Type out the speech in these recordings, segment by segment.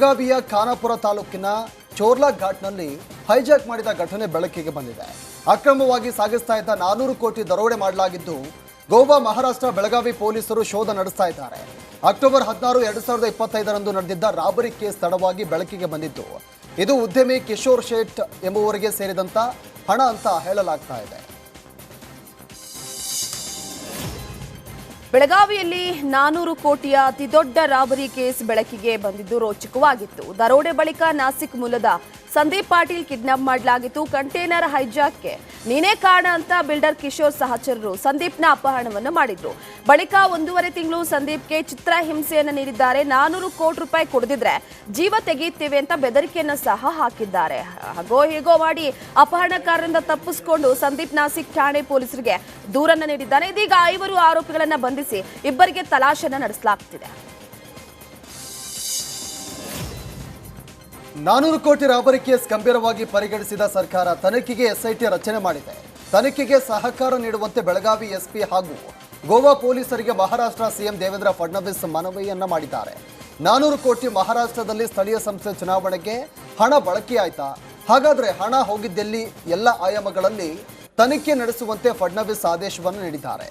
ಬೆಳಗಾವಿಯ ಖಾನಾಪುರ ತಾಲೂಕಿನ ಚೋರ್ಲಾ ಘಾಟ್ನಲ್ಲಿ ಹೈಜಾಕ್ ಮಾಡಿದ ಘಟನೆ ಬೆಳಕಿಗೆ ಬಂದಿದೆ. ಅಕ್ರಮವಾಗಿ ಸಾಗಿಸ್ತಾ ಇದ್ದ 400 ಕೋಟಿ ದರೋಡೆ ಮಾಡಲಾಗಿದ್ದು ಗೋವಾ ಮಹಾರಾಷ್ಟ್ರ ಬೆಳಗಾವಿ ಪೊಲೀಸರು ಶೋಧ ನಡೆಸ್ತಾ ಇದ್ದಾರೆ. ಅಕ್ಟೋಬರ್ 16, 2025ರಂದು ನಡೆದಿದ್ದ ರಾಬರಿ ಕೇಸ್ ತಡವಾಗಿ ಬೆಳಕಿಗೆ ಬಂದಿದ್ದು ಇದು ಉದ್ಯಮಿ ಕಿಶೋರ್ ಶೇಟ್ ಎಂಬುವರಿಗೆ ಸೇರಿದಂತ ಹಣ ಅಂತ ಹೇಳಲಾಗ್ತಾ ಇದೆ. ಬೆಳಗಾವಿಯಲ್ಲಿ 400 ಕೋಟಿಯ ಅತಿದೊಡ್ಡ ರಾಬರಿ ಕೇಸ್ ಬೆಳಕಿಗೆ ಬಂದಿದ್ದು ರೋಚಕವಾಗಿತ್ತು. ದರೋಡೆ ಬಳಿಕ ನಾಸಿಕ್ ಮೂಲದ ಸಂದೀಪ್ ಪಾಟೀಲ್ ಕಿಡ್ನಾಪ್ ಮಾಡಲಾಗಿತ್ತು. ಕಂಟೈನರ್ ಹೈಜಾಕ್ಗೆ ನೀನೇ ಕಾರಣ ಅಂತ ಬಿಲ್ಡರ್ ಕಿಶೋರ್ ಸಹಚರರು ಸಂದೀಪ್ನ ಅಪಹರಣವನ್ನು ಮಾಡಿದ್ರು. ಬಳಿಕ 1.5 ತಿಂಗಳು ಸಂದೀಪ್ಗೆ ಚಿತ್ರ ಹಿಂಸೆಯನ್ನು ನೀಡಿದ್ದಾರೆ. 400 ಕೋಟಿ ರೂಪಾಯಿ ಕೊಡದಿದ್ರೆ ಜೀವ ತೆಗೆಯುತ್ತೇವೆ ಅಂತ ಬೆದರಿಕೆಯನ್ನು ಸಹ ಹಾಕಿದ್ದಾರೆ. ಹಾಗೋ ಹೀಗೋ ಮಾಡಿ ಅಪಹರಣಕಾರರಿಂದ ತಪ್ಪಿಸಿಕೊಂಡು ಸಂದೀಪ್ ನಾಸಿಕ್ ಠಾಣೆ ಪೊಲೀಸರಿಗೆ ದೂರನ್ನು ನೀಡಿದ್ದಾನೆ. ಇದೀಗ 5 ಆರೋಪಿಗಳನ್ನ ಬಂಧಿಸಿ ಇಬ್ಬರಿಗೆ ತಲಾಶೆಯನ್ನು ನಡೆಸಲಾಗುತ್ತಿದೆ. 400 ಕೋಟಿ ರಾಬರಿ ಕೇಸ್ ಗಂಭೀರವಾಗಿ ಪರಿಗಣಿಸಿದ ಸರ್ಕಾರ ತನಿಖೆಗೆ ಎಸ್ಐಟಿ ರಚನೆ ಮಾಡಿದೆ. ತನಿಖೆಗೆ ಸಹಕಾರ ನೀಡುವಂತೆ ಬೆಳಗಾವಿ ಎಸ್ಪಿ ಹಾಗೂ ಗೋವಾ ಪೊಲೀಸರಿಗೆ ಮಹಾರಾಷ್ಟ್ರ ಸಿಎಂ ದೇವೇಂದ್ರ ಫಡ್ನವೀಸ್ ಮನವಿಯನ್ನ ಮಾಡಿದ್ದಾರೆ. 400 ಕೋಟಿ ಮಹಾರಾಷ್ಟ್ರದಲ್ಲಿ ಸ್ಥಳೀಯ ಸಂಸ್ಥೆ ಚುನಾವಣೆಗೆ ಹಣ ಬಳಕೆಯಾಯ್ತಾ? ಹಾಗಾದ್ರೆ ಹಣ ಹೋಗಿದ್ದೆಲ್ಲಿ? ಎಲ್ಲ ಆಯಾಮಗಳಲ್ಲಿ ತನಿಖೆ ನಡೆಸುವಂತೆ ಫಡ್ನವೀಸ್ ಆದೇಶವನ್ನು ನೀಡಿದ್ದಾರೆ.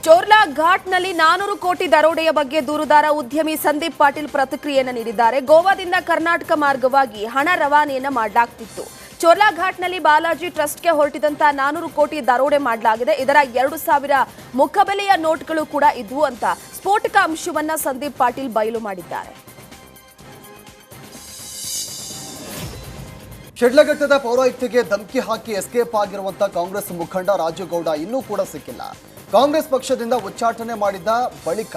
ಚೋರ್ಲಾ ಘಾಟ್ನಲ್ಲಿ 400 ಕೋಟಿ ದರೋಡೆಯ ಬಗ್ಗೆ ದೂರುದಾರ ಉದ್ಯಮಿ ಸಂದೀಪ್ ಪಾಟೀಲ್ ಪ್ರತಿಕ್ರಿಯೆಯನ್ನು ನೀಡಿದ್ದಾರೆ. ಗೋವಾದಿಂದ ಕರ್ನಾಟಕ ಮಾರ್ಗವಾಗಿ ಹಣ ರವಾನೆಯನ್ನ ಮಾಡಲಾಗ್ತಿತ್ತು. ಚೋರ್ಲಾ ಘಾಟ್ನಲ್ಲಿ ಬಾಲಾಜಿ ಟ್ರಸ್ಟ್ಗೆ ಹೊರಟಿದಂತ 400 ಕೋಟಿ ದರೋಡೆ ಮಾಡಲಾಗಿದೆ. ಇದರ 2,000 ಮುಖಬೆಲೆಯ ನೋಟ್ಗಳು ಕೂಡ ಇದ್ವು ಅಂತ ಸ್ಫೋಟಕ ಅಂಶವನ್ನ ಸಂದೀಪ್ ಪಾಟೀಲ್ ಬಯಲು ಮಾಡಿದ್ದಾರೆ. ಶಿಡ್ಲಘಟ್ಟದ ಪೌರಾಯುಕ್ತಿಗೆ ಧಮಕಿ ಹಾಕಿ ಎಸ್ಕೇಪ್ ಆಗಿರುವಂತಹ ಕಾಂಗ್ರೆಸ್ ಮುಖಂಡ ರಾಜುಗೌಡ ಇನ್ನೂ ಕೂಡ ಸಿಕ್ಕಿಲ್ಲ. ಕಾಂಗ್ರೆಸ್ ಪಕ್ಷದಿಂದ ಉಚ್ಚಾಟನೆ ಮಾಡಿದ ಬಳಿಕ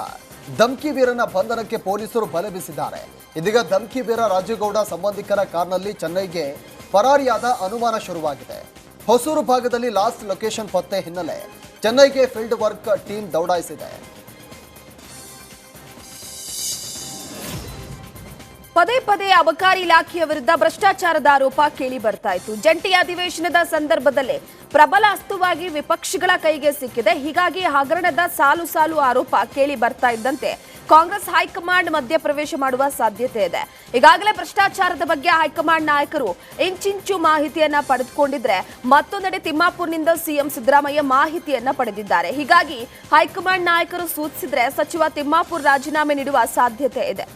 ಧಮಕಿ ವೀರನ ಬಂಧನಕ್ಕೆ ಪೊಲೀಸರು ಬಲೆ ಬೀಸಿದ್ದಾರೆ. ಇದೀಗ ಧಮಕಿ ವೀರ ರಾಜುಗೌಡ ಸಂಬಂಧಿಕರ ಕಾರ್ನಲ್ಲಿ ಚೆನ್ನೈಗೆ ಪರಾರಿಯಾದ ಅನುಮಾನ ಶುರುವಾಗಿದೆ. ಹೊಸೂರು ಭಾಗದಲ್ಲಿ ಲಾಸ್ಟ್ ಲೊಕೇಶನ್ ಪತ್ತೆ ಹಿನ್ನೆಲೆ ಚೆನ್ನೈಗೆ ಫೀಲ್ಡ್ ವರ್ಕ್ ಟೀಮ್ ದೌಡಾಯಿಸಿದೆ. ಪದೇ ಪದೇ ಅಬಕಾರಿ ಇಲಾಖೆಯ ವಿರುದ್ಧ ಭ್ರಷ್ಟಾಚಾರದ ಆರೋಪ ಕೇಳಿ ಬರ್ತಾ ಇತ್ತು. ಜಂಟಿ ಅಧಿವೇಶನದ ಸಂದರ್ಭದಲ್ಲೇ ಪ್ರಬಲ ಅಸ್ತವಾಗಿ ವಿಪಕ್ಷಗಳ ಕೈಗೆ ಸಿಕ್ಕಿದೆ. ಹೀಗಾಗಿ ಹಗರಣದ ಸಾಲು ಸಾಲು ಆರೋಪ ಕೇಳಿ ಬರ್ತಾ ಇದ್ದಂತೆ ಕಾಂಗ್ರೆಸ್ ಹೈಕಮಾಂಡ್ ಮಧ್ಯಪ್ರವೇಶ ಮಾಡುವ ಸಾಧ್ಯತೆ ಇದೆ. ಈಗಾಗಲೇ ಭ್ರಷ್ಟಾಚಾರದ ಬಗ್ಗೆ ಹೈಕಮಾಂಡ್ ನಾಯಕರು ಇಂಚಿಂಚು ಮಾಹಿತಿಯನ್ನ ಪಡೆದುಕೊಂಡಿದ್ರೆ, ಮತ್ತೊಂದೆಡೆ ತಿಮ್ಮಾಪುರ್ನಿಂದ ಸಿಎಂ ಸಿದ್ದರಾಮಯ್ಯ ಮಾಹಿತಿಯನ್ನ ಪಡೆದಿದ್ದಾರೆ. ಹೀಗಾಗಿ ಹೈಕಮಾಂಡ್ ನಾಯಕರು ಸೂಚಿಸಿದ್ರೆ ಸಚಿವ ತಿಮ್ಮಾಪುರ್ ರಾಜೀನಾಮೆ ನೀಡುವ ಸಾಧ್ಯತೆ ಇದೆ.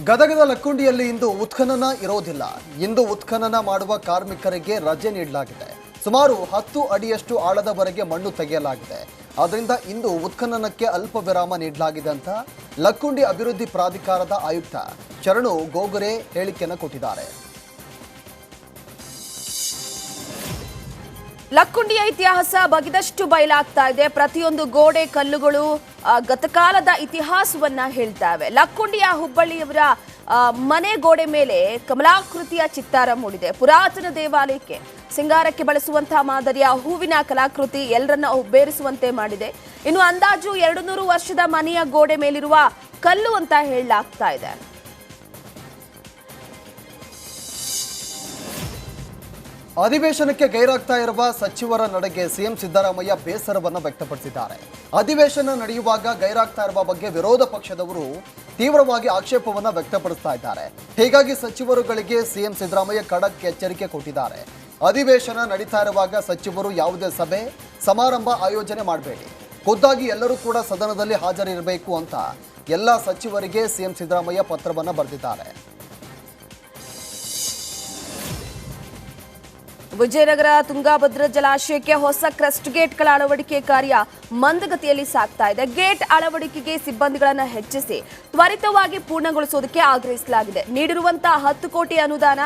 ಗದಗದ ಲಕ್ಕುಂಡಿಯಲ್ಲಿ ಇಂದು ಉತ್ಖನನ ಇರೋದಿಲ್ಲ. ಇಂದು ಉತ್ಖನನ ಮಾಡುವ ಕಾರ್ಮಿಕರಿಗೆ ರಜೆ ನೀಡಲಾಗಿದೆ. ಸುಮಾರು 10 ಅಡಿಯಷ್ಟು ಆಳದವರೆಗೆ ಮಣ್ಣು ತೆಗೆಯಲಾಗಿದೆ. ಆದ್ದರಿಂದ ಇಂದು ಉತ್ಖನನಕ್ಕೆ ಅಲ್ಪ ವಿರಾಮ ನೀಡಲಾಗಿದೆ ಅಂತ ಲಕ್ಕುಂಡಿ ಅಭಿವೃದ್ಧಿ ಪ್ರಾಧಿಕಾರದ ಆಯುಕ್ತ ಶರಣು ಗೋಗರೆ ಹೇಳಿಕೆಯನ್ನು ಕೊಟ್ಟಿದ್ದಾರೆ. ಲಕ್ಕುಂಡಿಯ ಇತಿಹಾಸ ಬಗೆದಷ್ಟು ಬಯಲಾಗ್ತಾ ಇದೆ. ಪ್ರತಿಯೊಂದು ಗೋಡೆ ಕಲ್ಲುಗಳು ಗತಕಾಲದ ಇತಿಹಾಸವನ್ನ ಹೇಳ್ತಾವೆ. ಲಕ್ಕುಂಡಿಯ ಹುಬ್ಬಳ್ಳಿಯವರ ಮನೆ ಗೋಡೆ ಮೇಲೆ ಕಮಲಾಕೃತಿಯ ಚಿತ್ತಾರ ಮೂಡಿದೆ. ಪುರಾತನ ದೇವಾಲಯಕ್ಕೆ ಸಿಂಗಾರಕ್ಕೆ ಬಳಸುವಂತಹ ಮಾದರಿಯ ಹೂವಿನ ಕಲಾಕೃತಿ ಎಲ್ಲರನ್ನ ಹುಬ್ಬೇರಿಸುವಂತೆ ಮಾಡಿದೆ. ಇನ್ನು ಅಂದಾಜು 200 ವರ್ಷದ ಮನೆಯ ಗೋಡೆ ಮೇಲಿರುವ ಕಲ್ಲು ಅಂತ ಹೇಳಲಾಗ್ತಾ ಇದೆ. ಅಧಿವೇಶನಕ್ಕೆ ಗೈರಾಗ್ತಾ ಇರುವ ಸಚಿವರ ನಡೆಗೆ ಸಿಎಂ ಸಿದ್ದರಾಮಯ್ಯ ಬೇಸರವನ್ನು ವ್ಯಕ್ತಪಡಿಸಿದ್ದಾರೆ. ಅಧಿವೇಶನ ನಡೆಯುವಾಗ ಗೈರಾಗ್ತಾ ಇರುವ ಬಗ್ಗೆ ವಿರೋಧ ಪಕ್ಷದವರು ತೀವ್ರವಾಗಿ ಆಕ್ಷೇಪವನ್ನು ವ್ಯಕ್ತಪಡಿಸ್ತಾ ಇದ್ದಾರೆ. ಹೀಗಾಗಿ ಸಚಿವರುಗಳಿಗೆ ಸಿಎಂ ಸಿದ್ದರಾಮಯ್ಯ ಖಡಕ್ ಎಚ್ಚರಿಕೆ ಕೊಟ್ಟಿದ್ದಾರೆ. ಅಧಿವೇಶನ ನಡೀತಾ ಇರುವಾಗ ಸಚಿವರು ಯಾವುದೇ ಸಭೆ ಸಮಾರಂಭ ಆಯೋಜನೆ ಮಾಡಬೇಡಿ. ಖುದ್ದಾಗಿ ಎಲ್ಲರೂ ಕೂಡ ಸದನದಲ್ಲಿ ಹಾಜರಿರಬೇಕು ಅಂತ ಎಲ್ಲ ಸಚಿವರಿಗೆ ಸಿಎಂ ಸಿದ್ದರಾಮಯ್ಯ ಪತ್ರವನ್ನು ಬರೆದಿದ್ದಾರೆ. ವಿಜಯನಗರ ತುಂಗಾಭದ್ರಾ ಜಲಾಶಯಕ್ಕೆ ಹೊಸ ಕ್ರಸ್ಟ್ ಗೇಟ್ಗಳ ಅಳವಡಿಕೆ ಕಾರ್ಯ ಮಂದಗತಿಯಲ್ಲಿ ಸಾಗ್ತಾ ಇದೆ. ಗೇಟ್ ಅಳವಡಿಕೆಗೆ ಸಿಬ್ಬಂದಿಗಳನ್ನು ಹೆಚ್ಚಿಸಿ ತ್ವರಿತವಾಗಿ ಪೂರ್ಣಗೊಳಿಸುವುದಕ್ಕೆ ಆಗ್ರಹಿಸಲಾಗಿದೆ. ನೀಡಿರುವಂತಹ 10 ಕೋಟಿ ಅನುದಾನ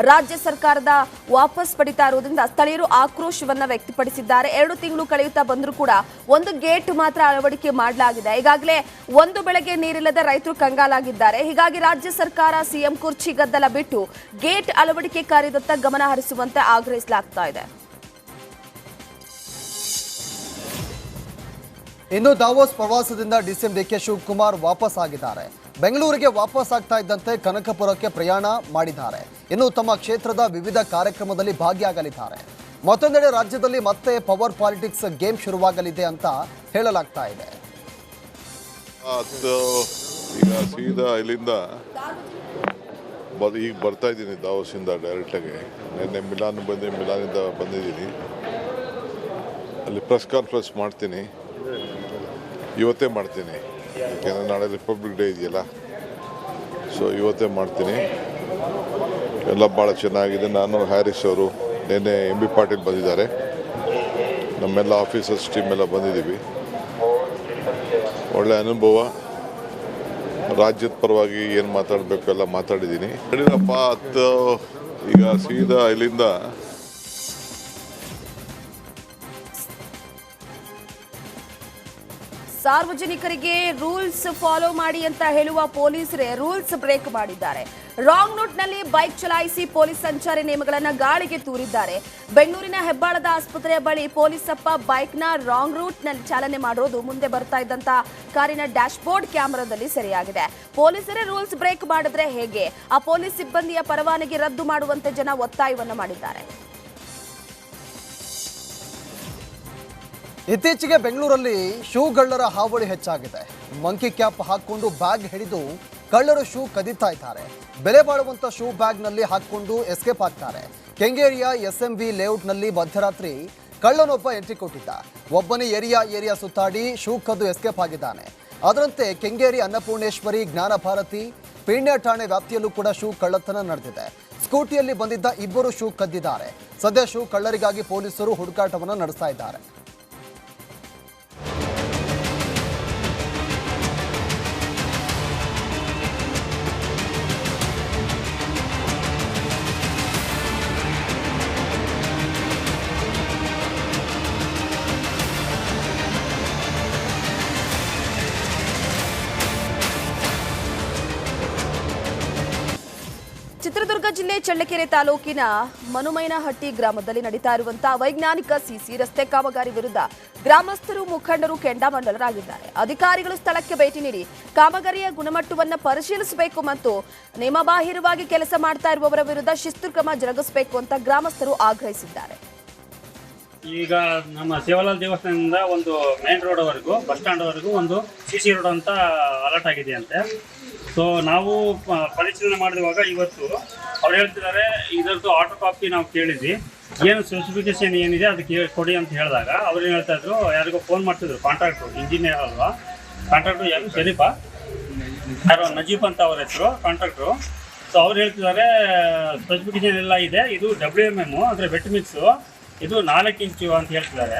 ರಾಜ್ಯ ಸರ್ಕಾರದ ವಾಪಸ್ ಪಡಿತಾ ಇರುವುದರಿಂದ ಸ್ಥಳೀಯರು ಆಕ್ರೋಶವನ್ನ ವ್ಯಕ್ತಪಡಿಸಿದ್ದಾರೆ. 2 ತಿಂಗಳು ಕಳೆಯುತ್ತಾ ಬಂದರೂ ಕೂಡ ಒಂದು ಗೇಟ್ ಮಾತ್ರ ಅಳವಡಿಕೆ ಮಾಡಲಾಗಿದೆ. ಈಗಾಗಲೇ ಒಂದು ಬೆಳೆಗೆ ನೀರಿಲ್ಲದೆ ರೈತರು ಕಂಗಾಲಾಗಿದ್ದಾರೆ. ಹೀಗಾಗಿ ರಾಜ್ಯ ಸರ್ಕಾರ ಸಿಎಂ ಕುರ್ಚಿ ಗದ್ದಲ ಬಿಟ್ಟು ಗೇಟ್ ಅಳವಡಿಕೆ ಕಾರ್ಯದತ್ತ ಗಮನ ಹರಿಸುವಂತೆ ಆಗ್ರಹಿಸಲಾಗ್ತಾ ಇದೆ. ಇನ್ನು ದಾವೋಸ್ ಪ್ರವಾಸದಿಂದ ಡಿಸಿಎಂ ಡಿಕೆ ಶಿವಕುಮಾರ್ ವಾಪಸ್ ಆಗಿದ್ದಾರೆ. ಬೆಂಗಳೂರಿಗೆ ವಾಪಸ್ ಆಗ್ತಾ ಇದ್ದಂತೆ ಕನಕಪುರಕ್ಕೆ ಪ್ರಯಾಣ ಮಾಡಿದ್ದಾರೆ. ಇನ್ನು ತಮ್ಮ ಕ್ಷೇತ್ರದ ವಿವಿಧ ಕಾರ್ಯಕ್ರಮದಲ್ಲಿ ಭಾಗಿಯಾಗಲಿದ್ದಾರೆ. ಮತ್ತೊಂದೆಡೆ ರಾಜ್ಯದಲ್ಲಿ ಮತ್ತೆ ಪವರ್ ಪಾಲಿಟಿಕ್ಸ್ ಗೇಮ್ ಶುರುವಾಗಲಿದೆ ಅಂತ ಹೇಳಲಾಗ್ತಾ ಇದೆ. ಈಗ ಸೀದಾ ಇಲ್ಲಿಂದ ಈಗ ಬರ್ತಾ ಇದ್ದೀನಿ ದಾವೋಸಿಂದ ಡೈರೆಕ್ಟಾಗಿ. ನಿನ್ನೆ ಮಿಲಾನಿಂದ ಬಂದಿದ್ದೀನಿ. ಅಲ್ಲಿ ಪ್ರೆಸ್ ಕಾನ್ಫರೆನ್ಸ್ ಮಾಡ್ತೀನಿ, ಇವತ್ತೇ ಮಾಡ್ತೀನಿ. ಯಾಕೆಂದರೆ ನಾಳೆ ರಿಪಬ್ಲಿಕ್ ಡೇ ಇದೆಯಲ್ಲ, ಸೊ ಇವತ್ತೇ ಮಾಡ್ತೀನಿ. ಎಲ್ಲ ಭಾಳ ಚೆನ್ನಾಗಿದೆ. ನಾನು ಹ್ಯಾರಿಸ್ ಅವರು ನಿನ್ನೆ MB ಪಾಟೀಲ್ ಬಂದಿದ್ದಾರೆ, ನಮ್ಮೆಲ್ಲ ಆಫೀಸರ್ಸ್ ಟೀಮ್ ಎಲ್ಲ ಬಂದಿದ್ದೀವಿ. ಒಳ್ಳೆ ಅನುಭವ. ರಾಜ್ಯದ ಪರವಾಗಿ ಏನು ಮಾತಾಡಬೇಕು ಎಲ್ಲ ಮಾತಾಡಿದ್ದೀನಿ. ಯಡಿಯೂರಪ್ಪ ಈಗ ಸೀದಾ ಇಲ್ಲಿಂದ ಸಾರ್ವಜನಿಕರಿಗೆ ರೂಲ್ಸ್ ಫಾಲೋ ಮಾಡಿ ಅಂತ ಹೇಳುವ ಪೊಲೀಸರೇ ರೂಲ್ಸ್ ಬ್ರೇಕ್ ಮಾಡಿದ್ದಾರೆ. ರಾಂಗ್ ರೂಟ್ನಲ್ಲಿ ಬೈಕ್ ಚಲಾಯಿಸಿ ಪೊಲೀಸ್ ಸಂಚಾರಿ ನಿಯಮಗಳನ್ನು ಗಾಳಿಗೆ ತೂರಿದ್ದಾರೆ. ಬೆಂಗಳೂರಿನ ಹೆಬ್ಬಾಳದ ಆಸ್ಪತ್ರೆಯ ಬಳಿ ಪೊಲೀಸಪ್ಪ ಬೈಕ್ನ ರಾಂಗ್ ರೂಟ್ನಲ್ಲಿ ಚಾಲನೆ ಮಾಡೋದು ಮುಂದೆ ಬರ್ತಾ ಇದ್ದಂತ ಕಾರಿನ ಡ್ಯಾಶ್ ಬೋರ್ಡ್ ಕ್ಯಾಮೆರಾದಲ್ಲಿ ಸೆರೆಯಾಗಿದೆ. ಪೊಲೀಸರೇ ರೂಲ್ಸ್ ಬ್ರೇಕ್ ಮಾಡಿದ್ರೆ ಹೇಗೆ? ಆ ಪೊಲೀಸ್ ಸಿಬ್ಬಂದಿಯ ಪರವಾನಗಿ ರದ್ದು ಮಾಡುವಂತೆ ಜನ ಒತ್ತಾಯವನ್ನ ಮಾಡಿದ್ದಾರೆ. ಇತ್ತೀಚೆಗೆ ಬೆಂಗಳೂರಲ್ಲಿ ಶೂ ಗಳ್ಳರ ಹಾವಳಿ ಹೆಚ್ಚಾಗಿದೆ. ಮಂಕಿ ಕ್ಯಾಪ್ ಹಾಕೊಂಡು ಬ್ಯಾಗ್ ಹಿಡಿದು ಕಳ್ಳರು ಶೂ ಕದೀತಾ ಇದ್ದಾರೆ. ಬೆಲೆ ಬಾಳುವಂತ ಶೂ ಬ್ಯಾಗ್ನಲ್ಲಿ ಹಾಕೊಂಡು ಎಸ್ಕೇಪ್ ಆಗ್ತಾರೆ. ಕೆಂಗೇರಿಯ SMV ಲೇಔಟ್ನಲ್ಲಿ ಮಧ್ಯರಾತ್ರಿ ಕಳ್ಳನೊಬ್ಬ ಎಂಟ್ರಿ ಕೊಟ್ಟಿದ್ದ. ಒಬ್ಬನೇ ಏರಿಯಾ ಸುತ್ತಾಡಿ ಶೂ ಕದ್ದು ಎಸ್ಕೇಪ್ ಆಗಿದ್ದಾನೆ. ಅದರಂತೆ ಕೆಂಗೇರಿ ಅನ್ನಪೂರ್ಣೇಶ್ವರಿ, ಜ್ಞಾನ ಭಾರತಿ, ಪೀಣ್ಯ ಠಾಣೆ ವ್ಯಾಪ್ತಿಯಲ್ಲೂ ಕೂಡ ಶೂ ಕಳ್ಳತನ ನಡೆದಿದೆ. ಸ್ಕೂಟಿಯಲ್ಲಿ ಬಂದಿದ್ದ ಇಬ್ಬರು ಶೂ ಕದ್ದಿದ್ದಾರೆ. ಸದ್ಯ ಶೂ ಕಳ್ಳರಿಗಾಗಿ ಪೊಲೀಸರು ಹುಡುಕಾಟವನ್ನು ನಡೆಸ್ತಾ ಇದ್ದಾರೆ. ಚಿತ್ರದುರ್ಗ ಜಿಲ್ಲೆ ಚಳ್ಳಕೆರೆ ತಾಲೂಕಿನ ಮನುಮೈನಹಟ್ಟಿ ಗ್ರಾಮದಲ್ಲಿ ನಡೀತಾ ಇರುವಂತಹ ವೈಜ್ಞಾನಿಕ ಸಿಸಿ ರಸ್ತೆ ಕಾಮಗಾರಿ ವಿರುದ್ಧ ಗ್ರಾಮಸ್ಥರು, ಮುಖಂಡರು ಕೆಂಡಾಮಂಡಲರಾಗಿದ್ದಾರೆ. ಅಧಿಕಾರಿಗಳು ಸ್ಥಳಕ್ಕೆ ಭೇಟಿ ನೀಡಿ ಕಾಮಗಾರಿಯ ಗುಣಮಟ್ಟವನ್ನು ಪರಿಶೀಲಿಸಬೇಕು ಮತ್ತು ನಿಯಮಬಾಹಿರವಾಗಿ ಕೆಲಸ ಮಾಡ್ತಾ ಇರುವವರ ವಿರುದ್ಧ ಶಿಸ್ತು ಕ್ರಮ ಜರುಗಿಸಬೇಕು ಅಂತ ಗ್ರಾಮಸ್ಥರು ಆಗ್ರಹಿಸಿದ್ದಾರೆ. ಈಗ ನಮ್ಮ ಸೇವಾಲಾಲ್ ದೇವಸ್ಥಾನದಿಂದ ಒಂದು ಮೇನ್ ರೋಡ್ವರೆಗೂ, ಬಸ್ ಸ್ಟ್ಯಾಂಡ್ವರೆಗೂ ಒಂದು CC ರೋಡ್ ಅಂತ ಅಲರ್ಟ್ ಆಗಿದೆ ಅಂತೆ. ಸೊ ನಾವು ಪರಿಶೀಲನೆ ಮಾಡಿರುವಾಗ ಇವತ್ತು ಅವ್ರು ಹೇಳ್ತಿದ್ದಾರೆ, ಇದರದ್ದು ಆರ್ಡರ್ ಕಾಪಿ ನಾವು ಕೇಳಿದ್ವಿ, ಏನು ಸ್ಪೆಸಿಫಿಕೇಶನ್ ಏನಿದೆ ಅದಕ್ಕೆ ಕೊಡಿ ಅಂತ ಹೇಳಿದಾಗ ಅವ್ರು ಏನು ಹೇಳ್ತಾ ಇದ್ರು, ಯಾರಿಗೋ ಫೋನ್ ಮಾಡ್ತಿದ್ರು, ಕಾಂಟ್ರಾಕ್ಟ್ರು, ಇಂಜಿನಿಯರ್ ಅಲ್ವಾ, ಕಾಂಟ್ರಾಕ್ಟ್ರು ಯಾರು ಶರೀಫಾ ಯಾರೋ ನಜೀಫ್ ಅಂತ ಅವ್ರ ಹೆಸರು ಕಾಂಟ್ರಾಕ್ಟ್ರು. ಸೊ ಅವ್ರು ಹೇಳ್ತಿದ್ದಾರೆ ಸ್ಪೆಸಿಫಿಕೇಶನ್ ಎಲ್ಲ ಇದೆ, ಇದು WMM ಅಂದರೆ ವೆಟ್ ಮಿಕ್ಸು, ಇದು 4 ಇಂಚು ಅಂತ ಹೇಳ್ತಿದ್ದಾರೆ.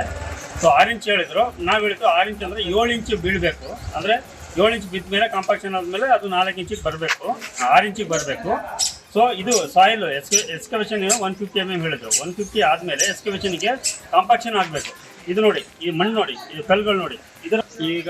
ಸೊ 6 ಇಂಚ್ ಹೇಳಿದ್ರು, ನಾವು ಹೇಳಿದ್ರು 6 ಇಂಚ್ ಅಂದರೆ 7 ಇಂಚು ಬೀಳಬೇಕು, ಅಂದರೆ 7 ಇಂಚ್ ಬಿದ್ದ ಮೇಲೆ ಕಾಂಪಾಕ್ಷನ್ ಆದಮೇಲೆ ಅದು 4 ಇಂಚಿಗೆ ಬರಬೇಕು, 6 ಇಂಚಿಗೆ ಬರಬೇಕು. ಸೊ ಇದು ಸಾಯಿಲ್ ಎಕ್ಸ್ಕವೇಷನ್ 150 mm ಹೇಳಿದ್ರು. 150 ಆದಮೇಲೆ ಎಕ್ಸ್ಕವೇಷನ್ಗೆ ಕಾಂಪಾಕ್ಷನ್ ಆಗಬೇಕು. ಇದು ನೋಡಿ, ಈ ಮಣ್ಣು ನೋಡಿ, ಇದು ಕಲ್ಲುಗಳು ನೋಡಿ. ಇದರ ಈಗ